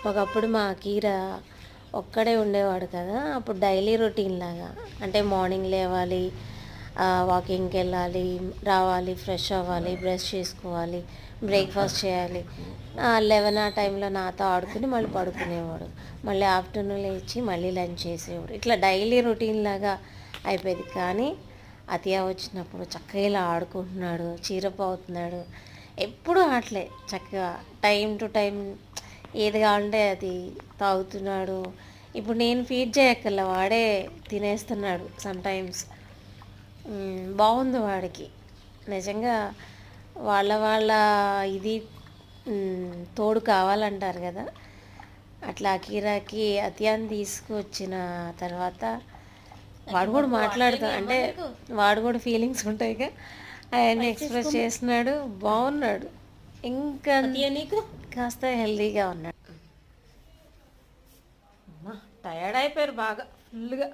ఒకప్పుడు మా కీర ఒక్కడే ఉండేవాడు కదా, అప్పుడు డైలీ రొటీన్ లాగా అంటే మార్నింగ్ లేవాలి, వాకింగ్కి వెళ్ళాలి, రావాలి, ఫ్రెష్ అవ్వాలి, బ్రష్ చేసుకోవాలి, బ్రేక్ఫాస్ట్ చేయాలి, 11 ఆ టైంలో నాతో ఆడుకుని మళ్ళీ పడుకునేవాడు, మళ్ళీ ఆఫ్టర్నూన్ లేచి మళ్ళీ లంచ్ చేసేవాడు. ఇట్లా డైలీ రొటీన్ లాగా అయిపోయేది. కానీ అతియా వచ్చినప్పుడు చక్కగా ఇలా ఆడుకుంటున్నాడు, చీరపు అవుతున్నాడు, ఎప్పుడు ఆటలే, చక్కగా టైం టు టైం ఏది కావాలంటే అది తాగుతున్నాడు. ఇప్పుడు నేను ఫీడ్ చేయక్కర్లా, వాడే తినేస్తున్నాడు సమ్టైమ్స్. బాగుంది వాడికి నిజంగా. వాళ్ళ ఇది తోడు కావాలంటారు కదా, అట్లా అకీరాకి అతియాన్ని తీసుకువచ్చిన తర్వాత వాడు కూడా మాట్లాడుతా అంటే వాడు కూడా ఫీలింగ్స్ ఉంటాయిగా, అవన్నీ ఎక్స్ప్రెస్ చేస్తున్నాడు. బాగున్నాడు, ఇంకా కాస్త హెల్దీగా ఉన్నాడు. టయర్డ్ అయిపోయారు బాగా ఫుల్గా.